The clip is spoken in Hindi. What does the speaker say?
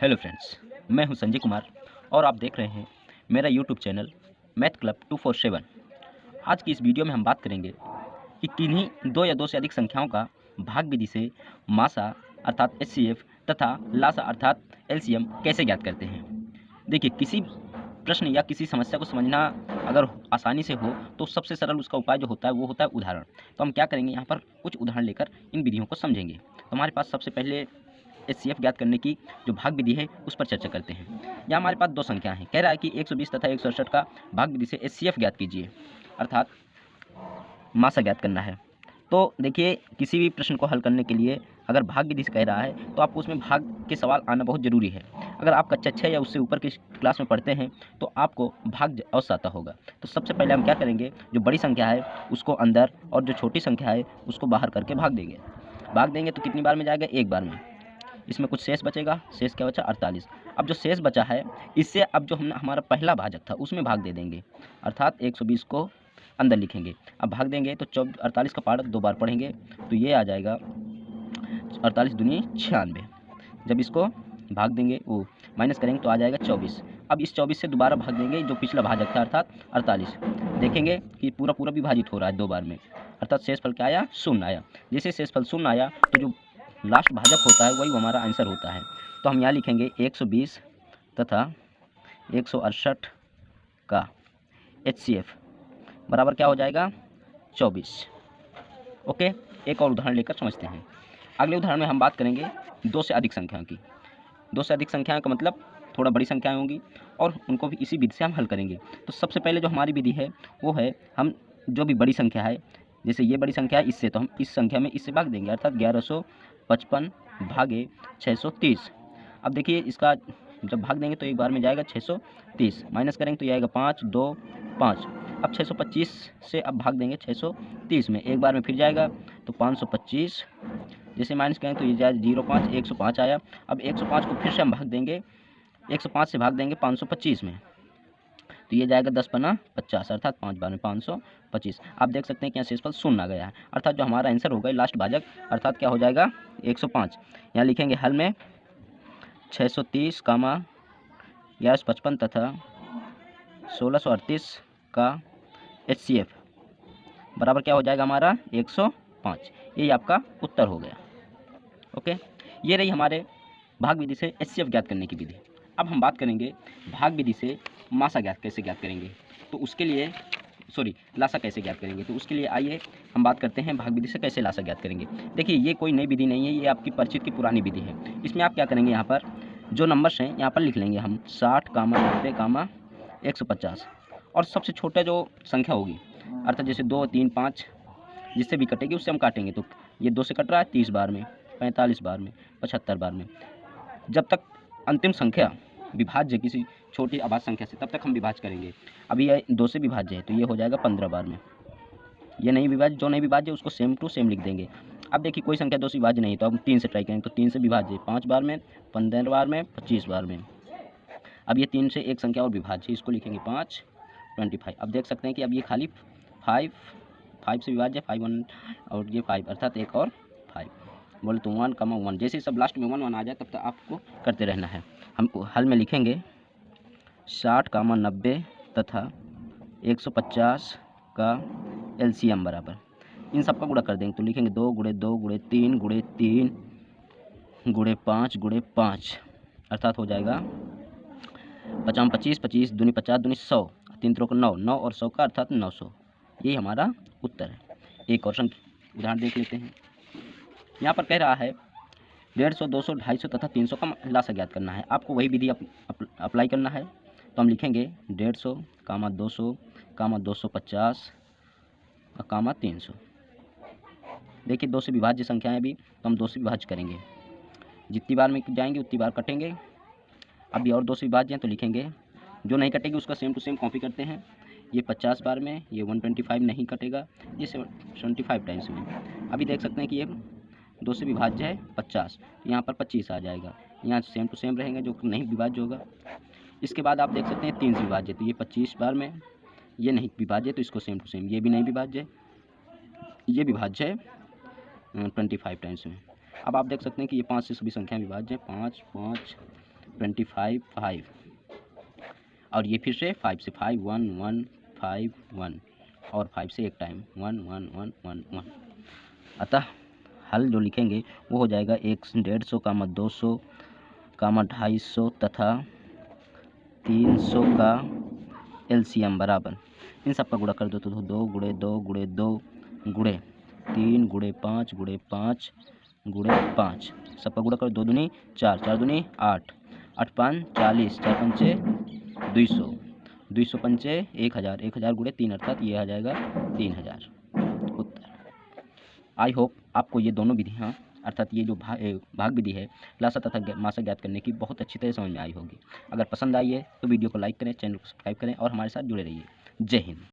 हेलो फ्रेंड्स, मैं हूं संजय कुमार और आप देख रहे हैं मेरा यूट्यूब चैनल मैथ क्लब 247। आज की इस वीडियो में हम बात करेंगे कि किन्हीं दो या दो से अधिक संख्याओं का भाग विधि से मासा अर्थात एचसीएफ तथा लासा अर्थात एलसीएम कैसे ज्ञात करते हैं। देखिए, किसी प्रश्न या किसी समस्या को समझना अगर आसानी से हो तो सबसे सरल उसका उपाय जो होता है वो होता है उदाहरण। तो हम क्या करेंगे, यहाँ पर कुछ उदाहरण लेकर इन विधियों को समझेंगे। तो हमारे पास सबसे पहले एचसीएफ ज्ञात करने की जो भाग विधि है उस पर चर्चा करते हैं। यहाँ हमारे पास दो संख्या हैं, कह रहा है कि 120 तथा 168 का भाग विधि से एचसीएफ ज्ञात कीजिए, अर्थात मासा ज्ञात करना है। तो देखिए, किसी भी प्रश्न को हल करने के लिए अगर भाग विधि से कह रहा है तो आपको उसमें भाग के सवाल आना बहुत ज़रूरी है। अगर आप कक्षा 6 या उससे ऊपर की क्लास में पढ़ते हैं तो आपको भाग अवश्य आता होगा। तो सबसे पहले हम क्या करेंगे, जो बड़ी संख्या है उसको अंदर और जो छोटी संख्या है उसको बाहर करके भाग देंगे तो कितनी बार में जाएगा, एक बार में। इसमें कुछ शेष बचेगा, शेष क्या बचा, 48। अब जो शेष बचा है इससे अब जो हमने हमारा पहला भाजक था उसमें भाग दे देंगे, अर्थात 120 को अंदर लिखेंगे। अब भाग देंगे तो 48 का पार्ट दो बार पढ़ेंगे तो ये आ जाएगा 48 दूनी 96। जब इसको भाग देंगे वो माइनस करेंगे तो आ जाएगा 24। अब इस 24 से दोबारा भाग देंगे जो पिछला भाजक था अर्थात 48। देखेंगे कि पूरा पूरा विभाजित हो रहा है दो बार में, अर्थात शेषफल क्या आया, शून्य आया। जैसे शेषफल शून्य आया तो जो लास्ट भाजक होता है वही हमारा आंसर होता है। तो हम यहाँ लिखेंगे 120 तथा 168 का एचसीएफ बराबर क्या हो जाएगा, 24। ओके, एक और उदाहरण लेकर समझते हैं। अगले उदाहरण में हम बात करेंगे दो से अधिक संख्याओं की। दो से अधिक संख्याओं का मतलब थोड़ा बड़ी संख्याएं होंगी और उनको भी इसी विधि से हम हल करेंगे। तो सबसे पहले जो हमारी विधि है वो है, हम जो भी बड़ी संख्या है, जैसे ये बड़ी संख्या है इससे, तो हम इस संख्या में इससे भाग देंगे, अर्थात 1155 भागे 630। अब देखिए, इसका जब भाग देंगे तो एक बार में जाएगा 630, माइनस करेंगे तो ये आएगा 5 2 5। अब 625 से अब भाग देंगे 630 में, एक बार में फिर जाएगा तो 525। जैसे माइनस करेंगे तो ये जाएगा 05, 105 आया। अब 105 को फिर से हम भाग देंगे, 105 से भाग देंगे 525 में, तो ये जाएगा 10 पन्ना 50, अर्थात 5 बार में 525। आप देख सकते हैं कि यहाँ शेषफल शून्य आ गया है, अर्थात जो हमारा आंसर होगा लास्ट भाजक, अर्थात क्या हो जाएगा 105। यहाँ लिखेंगे हल में 630 कामा 1155 तथा 1638 का एचसीएफ बराबर क्या हो जाएगा हमारा 105। यही आपका उत्तर हो गया। ओके, ये रही हमारे भाग विधि से एचसीएफ ज्ञात करने की विधि। अब हम बात करेंगे भाग विधि से मासा कैसे ज्ञात करेंगे, तो उसके लिए लासा कैसे ज्ञात करेंगे। तो उसके लिए आइए हम बात करते हैं भाग विधि से कैसे लासा ज्ञात करेंगे। देखिए, ये कोई नई विधि नहीं है, ये आपकी परिचित की पुरानी विधि है। इसमें आप क्या करेंगे, यहाँ पर जो नंबर्स हैं यहाँ पर लिख लेंगे हम 60 कामा 90 कामा 150, और सबसे छोटा जो संख्या होगी, अर्थात जैसे 2 3 5 जिससे भी कटेगी उससे हम काटेंगे। तो ये 2 से कट रहा है 30 बार में, 45 बार में, 75 बार में, जब तक अंतिम संख्या विभाज्य किसी छोटी अभाज्य संख्या से, तब तक हम विभाज्य करेंगे। अभी ये 2 से विभाज्य है तो ये हो जाएगा 15 बार में। ये नहीं विभाज्य, जो नहीं विभाज्य उसको सेम टू सेम लिख देंगे। अब देखिए, कोई संख्या 2 से विभाज्य नहीं तो हम 3 से ट्राई करेंगे, तो 3 से विभाज्य 5 बार में, 15 बार में, 25 बार में। अब ये 3 से एक संख्या और विभाज्य, इसको लिखेंगे 5 25। अब देख सकते हैं कि अब ये खाली 5 से विभाज्य 5 1 और ये 5, अर्थात एक और 5 बोले तो 1 कमा 1। जैसे सब लास्ट में 1 1 आ जाए तब तक आपको करते रहना है। हम हल में लिखेंगे 60 कामा 90 तथा 150 का एलसीएम बराबर, इन सब का गुणा कर देंगे तो लिखेंगे 2 गुणे 2 गुणे 3 गुणे 3 गुणे 5 गुणे 5, अर्थात हो जाएगा 50 25 25 दूनी 50 दूनी 100, 3 3 9 9 और 100 का अर्थात 900। यही हमारा उत्तर है। एक और उदाहरण देख लेते हैं। यहाँ पर कह रहा है 150 200 250 तथा 300 का लासा ज्ञात करना है। आपको वही विधि अप्लाई करना है। तो हम लिखेंगे 150 कामा 200 कामा 250 कामा 300। देखिए, 2 से विभाज्य संख्याएं भी, तो हम 2 से विभाज्य करेंगे, जितनी बार में जाएंगे उतनी बार कटेंगे। अभी और 2 से विभाज्य हैं तो लिखेंगे, जो नहीं कटेगी उसका सेम टू सेम कॉपी करते हैं। ये 50 बार में, ये 125 नहीं कटेगा, ये 75 टाइम्स में। अभी देख सकते हैं कि ये 2 से विभाज्य है 50, तो यहाँ पर 25 आ जाएगा। यहाँ सेम टू सेम रहेंगे, जो नहीं विभाज्य होगा। इसके बाद आप देख सकते हैं 3 से विभाज्य, तो ये 25 बार में, ये नहीं विभाज्य तो इसको सेम टू सेम, ये भी नहीं विभाज्य, ये विभाज्य है 25 टाइम्स में। अब आप देख सकते हैं कि ये 5 से सभी संख्या विभाज्य है, 5 5 25 5 और ये फिर से 5 से 5 1 1 5 1 और 5 से एक टाइम 1 1 1 1 1। अतः हल जो लिखेंगे वो हो जाएगा 150 कामा 200 कामा 250 तथा 300 का एलसीएम बराबर इन सब का गुणा कर दो तो 2 गुणे 2 गुणे 2 गुणे 3 गुणे 5 गुणे 5 गुणे 5 सबका गुणा करो 2 दूनी 4 4 दूनी 8 8 5 40 4 पंचे 200 200 पंचे 1000 1000 गुणे 3 अर्थात ये आ जाएगा 3000 उत्तर। आई होप आपको ये दोनों विधियाँ अर्थात ये जो भाग विधि है लासा तथा मासा ज्ञात करने की बहुत अच्छी तरह समझ में आई होगी। अगर पसंद आई है तो वीडियो को लाइक करें, चैनल को सब्सक्राइब करें और हमारे साथ जुड़े रहिए। जय हिंद।